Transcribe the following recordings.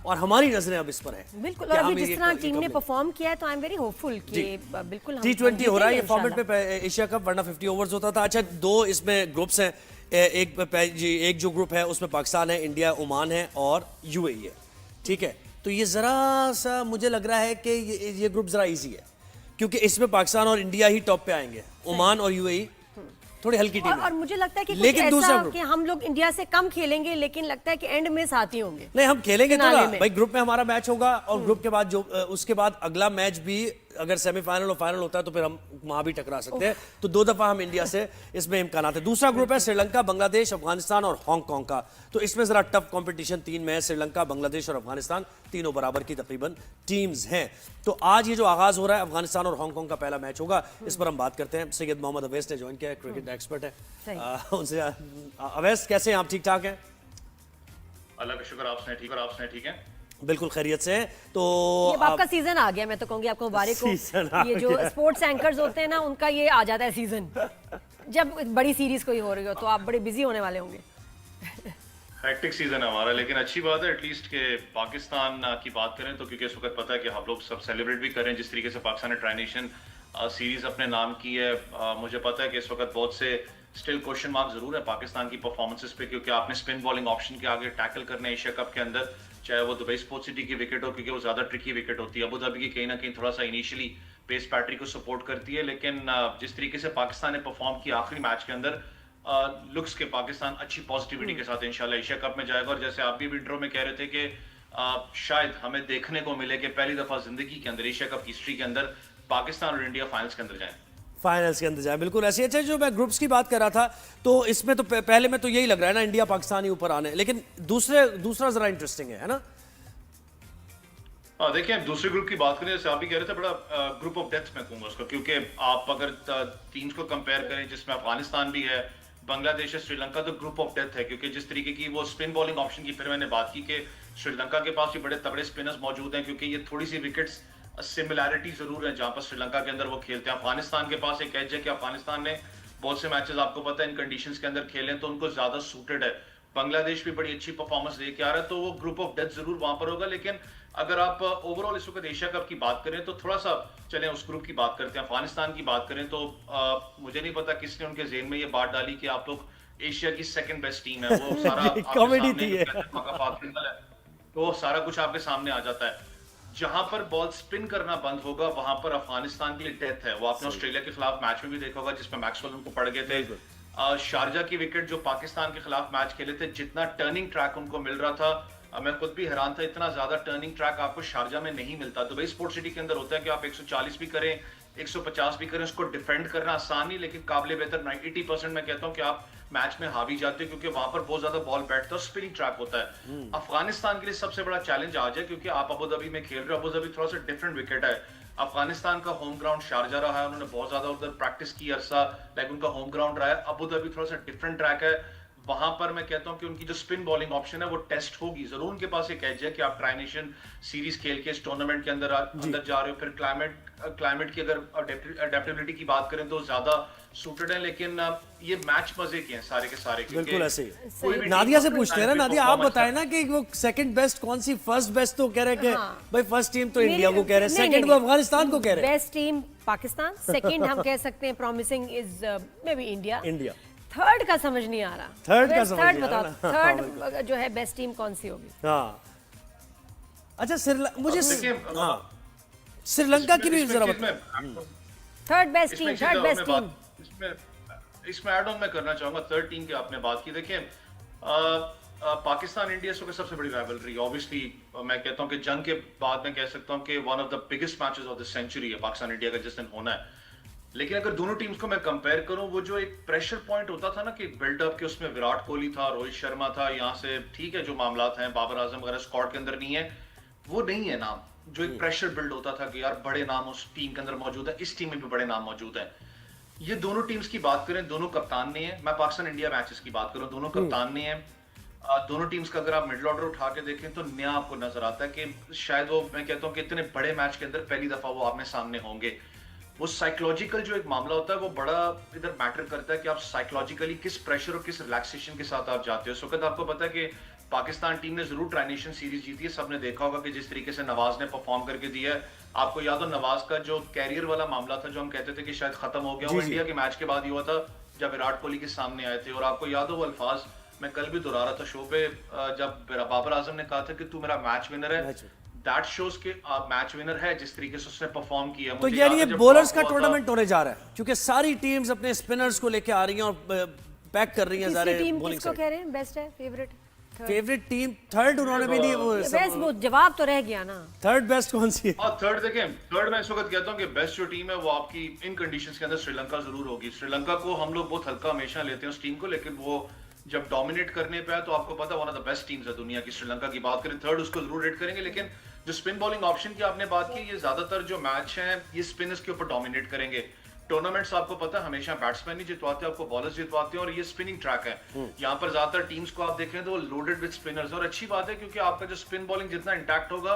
और हमारी नजरें अब इस पर है। बिल्कुल, और अभी जिस तरह टीम ने परफॉर्म किया है तो आई एम वेरी होपफुल कि बिल्कुल T20 हो रहा है ये फॉर्मेट पे एशिया कप, वरना 50 ओवर्स होता था। अच्छा, दो इसमें ग्रुप्स हैं, एक जो ग्रुप है उसमें पाकिस्तान है, इंडिया, ओमान है और यूएई है, ठीक है। तो ये जरा सा मुझे लग रहा है कि ये ग्रुप जरा इजी है, क्योंकि इसमें पाकिस्तान और इंडिया ही टॉप पे आएंगे, ओमान और यूएई थोड़ी हल्की टीम है। और मुझे लगता है कि लेकिन कुछ ऐसा कि हम लोग इंडिया से कम खेलेंगे, लेकिन लगता है कि एंड में साथ ही होंगे। नहीं, हम खेलेंगे तो ना भाई, ग्रुप में हमारा मैच होगा और ग्रुप के बाद जो उसके बाद अगला मैच भी अगर सेमीफाइनल और फाइनल होता है तो फिर हम वहां भी टकरा सकते हैं। तो 2 दफा हम इंडिया से इसमें इम्कानात है। दूसरा ग्रुप है श्रीलंका, बांग्लादेश, अफगानिस्तान और हांगकांग का। तो इसमें जरा टफ कंपटीशन 3 में है। श्रीलंका, बांग्लादेश और अफगानिस्तान तीनों बराबर की तकरीबन टीम्स हैं। तो आज ये जो आगाज हो रहा है, अफगानिस्तान और हांगकांग का पहला मैच होगा। इस पर हम बात करते हैं। सैयद मोहम्मद अवैस ने ज्वाइन किया है, क्रिकेट एक्सपर्ट है। उनसे अवैस, कैसे हैं आप? ठीक ठाक हैं? अल्लाह का शुक्र, आपने ठीक है? बिल्कुल खैरियत से हैं। तो ये आपका सीजन आ गया, मैं तो कहूंगी आपको मुबारक हो। ये जो स्पोर्ट्स एंकर्स होते हैं ना, उनका ये आ जाता है सीजन, जब बड़ी सीरीज कोई हो रही हो तो आप बड़े बिजी होने वाले होंगे। हेक्टिक सीजन है हमारा, लेकिन अच्छी बात है एटलीस्ट के पाकिस्तान की बात करें तो, क्योंकि इस वक्त पता है कि हम लोग सब सेलिब्रेट भी करें जिस तरीके से पाकिस्तान ने ट्राई नेशन सीरीज अपने नाम की है। मुझे पता है कि इस वक्त बहुत से स्टिल क्वेश्चन मार्क जरूर है पाकिस्तान की परफॉर्मेंसेस पे, क्योंकि आपने स्पिन बॉलिंग ऑप्शन के आगे टैकल करना है एशिया कप के अंदर, चाहे वो दुबई स्पोर्ट्स सिटी की विकेट हो, क्योंकि वो ज्यादा ट्रिकी विकेट होती है। अबू धाबी की कहीं ना कहीं थोड़ा सा इनिशियली पेस पैट्री को सपोर्ट करती है, लेकिन जिस तरीके से पाकिस्तान ने परफॉर्म किया आखिरी मैच के अंदर, लुक्स के पाकिस्तान अच्छी पॉजिटिविटी के साथ इंशाल्लाह एशिया कप में जाएगा। और जैसे आप भी इंट्रो में कह रहे थे कि शायद हमें देखने को मिले कि पहली दफा जिंदगी के अंदर एशिया कप हिस्ट्री के अंदर पाकिस्तान और इंडिया फाइनल्स के अंदर जाए, फाइनल्स के अंदर जाए। बिल्कुल ऐसे। अच्छा, जो मैं ग्रुप्स की बात कर रहा था, तो इसमें तो पहले में तो यही लग रहा है ना, इंडिया पाकिस्तान ही ऊपर आने, लेकिन दूसरा जरा इंटरेस्टिंग है ना? देखिए, दूसरे ग्रुप की बात करें, जैसे आप भी कह रहे थे, बड़ा ग्रुप ऑफ डेथ मैं कहूंगा उसको, क्योंकि आप अगर टीम्स को कंपेयर करें जिसमें अफगानिस्तान भी है, बांग्लादेश है, श्रीलंका, तो ग्रुप ऑफ डेथ है। क्योंकि जिस तरीके की वो स्पिन बॉलिंग ऑप्शन की फिर मैंने बात की कि श्रीलंका के पास भी बड़े तगड़े स्पिनर्स मौजूद हैं, क्योंकि ये थोड़ी सी विकेट्स सिमिलैरिटी जरूर है जहां पर श्रीलंका के अंदर वो खेलते हैं। अफगानिस्तान के पास एक एज है कि अफगानिस्तान ने बहुत से मैचेस आपको पता है इन कंडीशंस के अंदर खेले, तो उनको ज्यादा सूटेड है। बांग्लादेश भी बड़ी अच्छी परफॉर्मेंस लेके आ रहा है, तो वो ग्रुप ऑफ डेथ जरूर वहां पर होगा। लेकिन अगर आप ओवरऑल इस वक्त एशिया कप की बात करें तो थोड़ा सा चलें उस ग्रुप की बात करते हैं। अफगानिस्तान की बात करें तो मुझे नहीं पता किसने उनके जेहन में ये बात डाली कि आप लोग एशिया की सेकंड बेस्ट टीम है। वो सारा कॉमेडी थी ये। तो सारा कुछ आपके सामने आ जाता है। जहां पर बॉल स्पिन करना बंद होगा वहां पर अफगानिस्तान के लिए डेथ है। वो आपने ऑस्ट्रेलिया के खिलाफ मैच में भी देखा होगा जिसमें मैक्सवेल उनको पड़ गए थे। शारजा की विकेट जो पाकिस्तान के खिलाफ मैच खेले थे, जितना टर्निंग ट्रैक उनको मिल रहा था, मैं खुद भी हैरान था, इतना ज्यादा टर्निंग ट्रैक आपको शारजा में नहीं मिलता। दुबई स्पोर्ट्स सिटी के अंदर होता है कि आप 140 भी करें, 150 भी करें, उसको डिफेंड करना आसान नहीं, लेकिन काबिल बेहतर 80% मैं कहता हूं कि आप मैच में हावी जाते हैं, क्योंकि वहां पर बहुत ज्यादा बॉल बैठता है, स्पिनिंग ट्रैक होता है। अफगानिस्तान के लिए सबसे बड़ा चैलेंज आज है, क्योंकि आप अबू धाबी में खेल रहे हो। अबू धाबी थोड़ा सा डिफरेंट विकेट है। अफगानिस्तान का होम ग्राउंड शारजा रहा है, उन्होंने बहुत ज्यादा उधर प्रैक्टिस की अरसा, लाइक उनका होम ग्राउंड रहा है। अबू धाबी थोड़ा सा डिफरेंट ट्रैक है, वहां पर मैं कहता हूं कि उनकी जो स्पिन बॉलिंग ऑप्शन है वो टेस्ट होगी जरूर। उनके पास एक एज है कि आप ट्राई नेशन सीरीज खेल के इस टूर्नामेंट के अंदर जा रहे हो। फिर क्लाइमेट की अगर अडेप्टेबिलिटी की बात करें तो ज्यादा सूटेड है, लेकिन ये मैच मजे के हैं सारे के सारे। बिल्कुल ऐसे ही। नादिया से पूछते हैं ना, नादिया आप बताएं ना कि वो सेकंड बेस्ट कौन सी, फर्स्ट बेस्ट तो कह रहे कि भाई फर्स्ट टीम तो इंडिया को कह रहे हैं, सेकंड को अफगानिस्तान को कह रहे हैं। बेस्ट टीम पाकिस्तान, सेकंड हम कह सकते हैं promising is may be India. Third का समझ नहीं आ रहा। थर्ड बताओ, थर्ड जो है बेस्ट टीम कौन सी होगी? हाँ, अच्छा, मुझे श्रीलंका की भी जरा बताओ। थर्ड बेस्ट टीम इसमें ऐड ऑन मैं करना चाहूंगा थर्ड टीम की आपने बात की। देखिए, पाकिस्तान इंडिया की सबसे बड़ी राइवलरी ऑब्वियसली मैं कहता हूं कि जंग के बाद मैं कह सकता हूं कि one of the biggest matches of the century है पाकिस्तान इंडिया का जिस दिन होना है। लेकिन अगर दोनों टीम्स को मैं कंपेयर करूं, वो जो एक प्रेशर पॉइंट होता था ना कि बिल्डअप के, उसमें विराट कोहली था, रोहित शर्मा था, यहाँ से ठीक है जो मामलात हैं, बाबर आजम वगैरह स्क्वाड के अंदर नहीं है, वो नहीं है नाम जो एक प्रेशर बिल्ड होता था कि यार बड़े नाम उस टीम के अंदर मौजूद है। इस टीम में भी बड़े नाम मौजूद है। ये दोनों टीम्स की बात करें, दोनों कप्तान नहीं है। मैं पाकिस्तान इंडिया मैचेस की बात करूं, दोनों कप्तान नहीं है। दोनों टीम्स का अगर आप मिडिल ऑर्डर उठा के देखें तो नया आपको नजर आता है कि शायद वो मैं कहता हूं कि इतने बड़े मैच के अंदर पहली दफा वो आमने सामने होंगे। वो साइकोलॉजिकल जो एक मामला होता है वो बड़ा इधर मैटर करता है कि आप साइकोलॉजिकली किस प्रेशर और किस रिलैक्सेशन के साथ आप जाते हो। इस वक्त आपको पता है कि पाकिस्तान टीम ने जरूर ट्राई नेशन सीरीज जीती है। सबने देखा होगा कि जिस तरीके से नवाज ने परफॉर्म करके दिया है, आपको याद हो नवाज का जो कैरियर वाला मामला था, जो हम कहते थे कि शायद खत्म हो गया, वो इंडिया के मैच के बाद ही हुआ था जब विराट कोहली के सामने आए थे। और आपको याद हो वो अल्फाज मैं कल भी दोहरा रहा था शो पे, जब बाबर आजम ने कहा था कि तू मेरा मैच विनर है, दैट शोज के मैच विनर है जिस तरीके से उसने परफॉर्म किया। तो यानी ये बॉलर्स का टूर्नामेंट होने जा रहा है, क्योंकि सारी टीम्स अपने स्पिनर्स को लेके आ रही हैं और पैक कर रही हैं सारे बॉलिंग किसको कह रहे हैं बेस्ट है फेवरेट टीम? थर्ड उन्होंने भी नहीं, बेस्ट वो जवाब तो रह गया ना। थर्ड बेस्ट कौन सी है? थर्ड देखें, थर्ड मैं इस वक्त कहता हूं कि बेस्ट जो टीम है वो आपकी इन कंडीशंस के अंदर श्रीलंका जरूर होगी। श्रीलंका को हम लोग बहुत हल्का हमेशा लेते हैं उस टीम को, लेकिन वो जब डोमिनेट करने पे है तो आपको पता है one of the best teams है दुनिया की। श्रीलंका की बात करें थर्ड, उसको जरूर रेट करेंगे। लेकिन जो स्पिन बॉलिंग ऑप्शन की आपने बात की, ये ज्यादातर जो मैच हैं ये स्पिनर्स के ऊपर डोमिनेट करेंगे। टूर्नामेंट्स आपको पता है हमेशा बैट्समैन ही जितवाते हैं, आपको बॉलर्स जितवाते हैं, और ये स्पिनिंग ट्रैक है। यहाँ पर ज्यादातर टीम्स को आप देखें तो वो लोडेड विद स्पिनर्स, और अच्छी बात है क्योंकि आपका जो स्पिन बॉलिंग जितना इंटैक्ट होगा,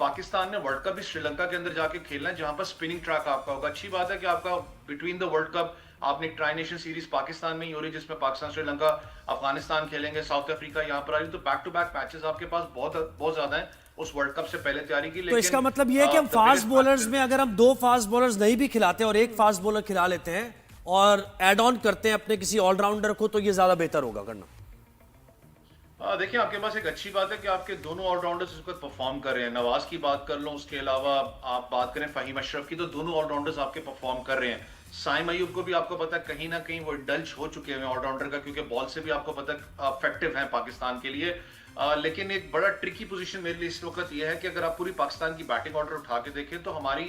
पाकिस्तान ने वर्ल्ड कप भी श्रीलंका के अंदर जाके खेलना है जहां पर स्पिनिंग ट्रैक आपका होगा। अच्छी बात है कि आपका बिटवीन द वर्ल्ड कप आपने एक ट्राई नेशन सीरीज पाकिस्तान में ही हो रही है जिसमें पाकिस्तान, श्रीलंका, अफगानिस्तान खेलेंगे, साउथ अफ्रीका यहाँ पर आ रही, तो बैक टू बैक मैचेस आपके पास बहुत ज्यादा है उस वर्ल्ड कप से पहले तैयारी की। तो इसका मतलब ये है कि हम फास्ट बॉलर्स में अगर हम 2 फास्ट बॉलर्स नहीं भी खिलाते और एक फास्ट बॉलर खिला लेते हैं और एड ऑन करते हैं अपने किसी ऑलराउंडर को, तो ये ज्यादा बेहतर होगा करना। देखिए आपके पास एक अच्छी बात है कि आपके दोनों ऑलराउंडर्स इस वक्त परफॉर्म कर रहे हैं। नवाज की बात कर लो, उसके अलावा आप बात करें फहीम अशरफ की, तो दोनों ऑलराउंडर्स आपके परफॉर्म कर रहे हैं। साइम अयूब को भी आपको पता है कहीं ना कहीं वो इंडल्ज हो चुके हैं ऑलराउंडर का, क्योंकि बॉल से भी आपको पता है इफेक्टिव है पाकिस्तान के लिए। लेकिन एक बड़ा ट्रिकी पोजीशन मेरे लिए इस वक्त ये है कि अगर आप पूरी पाकिस्तान की बैटिंग ऑर्डर उठा के देखें तो हमारी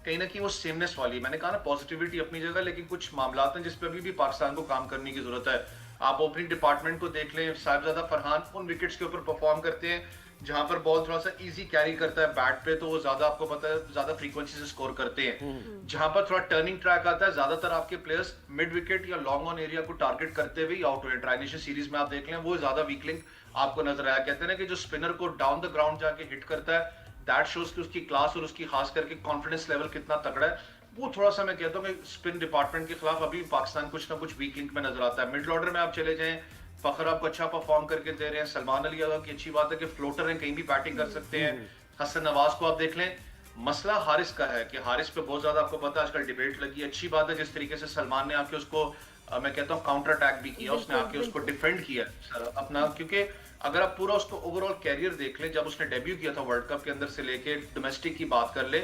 कहीं ना कहीं वो सेमनेस वाली, मैंने कहा ना पॉजिटिविटी अपनी जगह, लेकिन कुछ मामला हैं जिस पे अभी भी पाकिस्तान को काम करने की जरूरत है। आप ओपनिंग डिपार्टमेंट को देख लें, साहिबजादा फरहान उन विकेट्स के ऊपर परफॉर्म करते हैं जहां पर बॉल थोड़ा सा इजी कैरी करता है बैट पे, तो वो ज्यादा आपको पता है ज्यादा फ्रीक्वेंसी से स्कोर करते हैं। जहां पर थोड़ा टर्निंग ट्रैक आता है, ज्यादातर आपके प्लेयर्स मिड विकेट या लॉन्ग ऑन एरिया को टारगेट करते हुए आउट हुए। ट्राई नेशन सीरीज में आप देख लें वो ज्यादा वीक लिंक आपको नजर आया। कहते हैं ना कि जो स्पिनर को डाउन द ग्राउंड जाके हिट करता है, दैट शोज कि उसकी क्लास और उसकी खास करके कॉन्फिडेंस लेवल कितना तगड़ा है। वो थोड़ा सा मैं कहता हूँ कि स्पिन डिपार्टमेंट के खिलाफ अभी पाकिस्तान कुछ ना कुछ वीक लिंक में नजर आता है। मिडिल ऑर्डर में आप चले जाएं, फखर आपको अच्छा परफॉर्म करके दे रहे हैं, सलमान अली यादव की अच्छी बात है कि फ्लोटर हैं, कहीं भी बैटिंग कर सकते हैं। हसन नवाज को आप देख लें। मसला हारिस का है कि हारिस पे बहुत ज्यादा आपको पता है आजकल डिबेट लगी है। अच्छी बात है जिस तरीके से सलमान ने आके उसको मैं कहता हूँ काउंटर अटैक भी किया, उसने आके उसको डिफेंड किया सर अपना, क्योंकि अगर आप पूरा उसको ओवरऑल कैरियर देख लें, जब उसने डेब्यू किया था वर्ल्ड कप के अंदर से लेके डोमेस्टिक की बात कर ले,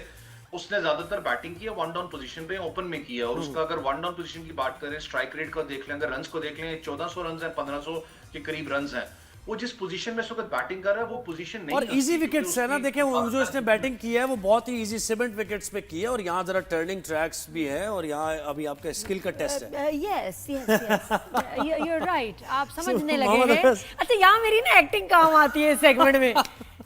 उसने ज्यादातर बैटिंग की है वन डाउन पोजीशन पे, ओपन में किया। और उसका अगर वन डाउन पोजीशन की बात करें, स्ट्राइक रेट को देख लें, अगर रन्स को देख लें, 1400 रन्स हैं, 1500 के करीब रन्स हैं। वो जिस पोजीशन में इस वक्त बैटिंग कर रहा है वो पोजीशन नहीं, और इजी विकेट्स है ना। देखें वो जो इसने बैटिंग की है वो बहुत ही इजी सीमेंट विकेट्स पे की है, और यहाँ जरा टर्निंग ट्रैक्स भी है, और यहाँ अभी आपका स्किल का टेस्ट है। यस यू आर राइट, आप समझने लगे हैं। अच्छा यहाँ मेरी ना एक्टिंग काम आती है इस सेगमेंट में।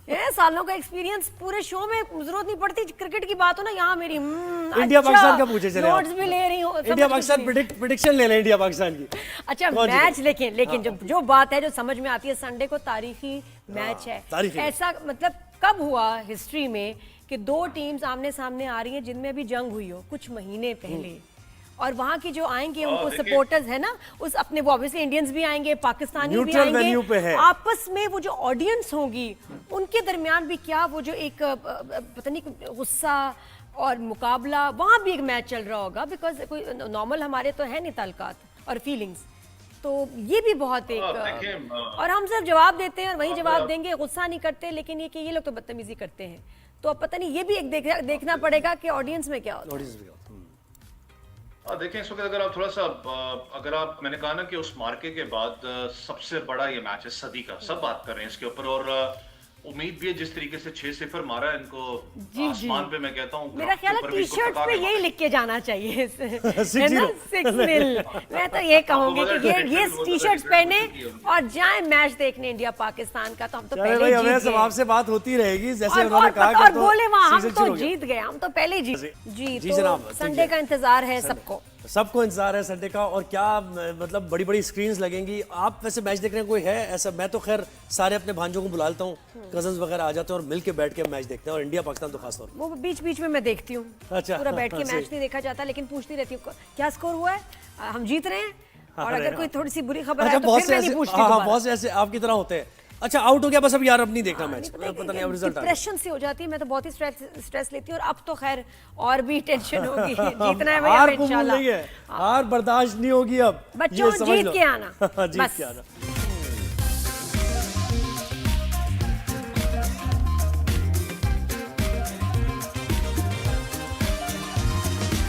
ये सालों का एक्सपीरियंस, पूरे शो में जरूरत नहीं पड़ती, क्रिकेट की बात हो ना यहाँ मेरी इंडिया पाकिस्तान का पूछे चले, नोट्स भी ले रही हूँ, इंडिया पाकिस्तान प्रेडिक्शन ले लें इंडिया पाकिस्तान की। अच्छा मैच लेकिन जो बात है जो समझ में आती है, संडे को तारीखी मैच है। ऐसा मतलब कब हुआ हिस्ट्री में कि 2 टीम्स आमने सामने आ रही हैं जिनमें भी जंग हुई हो कुछ महीने पहले, और वहां की जो आएंगे उनको सपोर्टर्स है ना, उस अपने वो ऑब्वियसली इंडियंस भी आएंगे, पाकिस्तानी भी आएंगे, आपस में वो जो ऑडियंस होगी उनके दरमियान भी क्या वो जो एक पता नहीं गुस्सा और मुकाबला, वहां भी एक मैच चल रहा होगा, बिकॉज कोई नॉर्मल हमारे तो है नहीं ताल्लुकात और फीलिंग्स, तो ये भी बहुत एक और हम सिर्फ जवाब देते हैं और वही जवाब देंगे, गुस्सा नहीं करते, लेकिन ये कि ये लोग तो बदतमीजी करते हैं, तो अब पता नहीं ये भी एक देखना पड़ेगा कि ऑडियंस में क्या होता है। देखें इस वक्त अगर आप थोड़ा सा अगर आप, मैंने कहा ना कि उस मार्के के बाद सबसे बड़ा ये मैच है सदी का, सब बात कर रहे हैं इसके ऊपर, और उम्मीद भी है जिस तरीके से 6-0 मारा है इनको आसमान पे, मैं कहता हूँ मेरा ख्याल है टी-शर्ट पे यही लिख के जाना चाहिए है ना, 6-0। मैं तो ये कहूंगी कि ये टी-शर्ट पहने और जाएं मैच देखने इंडिया पाकिस्तान का, तो हम तो पहले जीत गए। आपसे बात होती रहेगी जैसे उन्होंने कहा, और बोले वहां हम तो जीत गए, हम तो पहले जी जनाब। संडे का इंतजार है सबको इंतजार है संडे का, और क्या मतलब बड़ी बड़ी स्क्रीन्स लगेंगी। आप वैसे मैच देखने कोई है ऐसा? मैं तो खैर सारे अपने भांजों को बुला लेता हूँ, कजन्स वगैरह आ जाते हैं और मिलके बैठ के मैच देखते हैं, और इंडिया पाकिस्तान तो खास तौर वो बीच में मैं देखती हूँ। अच्छा, पूरा बैठ के मैच नहीं देखा जाता, लेकिन पूछती रहती हूँ क्या स्कोर हुआ है, हम जीत रहे हैं, और अगर कोई थोड़ी सी बुरी खबर है तो फिर मैं नहीं पूछती। बहुत से ऐसे आपकी तरह होते हैं अच्छा आउट हो गया बस, अब यार अब नहीं देखना मैच, पता नहीं अब रिजल्ट आ गया। डिप्रेशन से हो जाती है, मैं तो बहुत ही स्ट्रेस लेती हूँ, और अब तो खैर और भी टेंशन होगी। जीतना है भाई हार हमें कबूल इंशाल्लाह। नहीं है, हार बर्दाश्त नहीं होगी अब, बच्चों ये समझ जीत लो। के आना, जीत बस। के आना।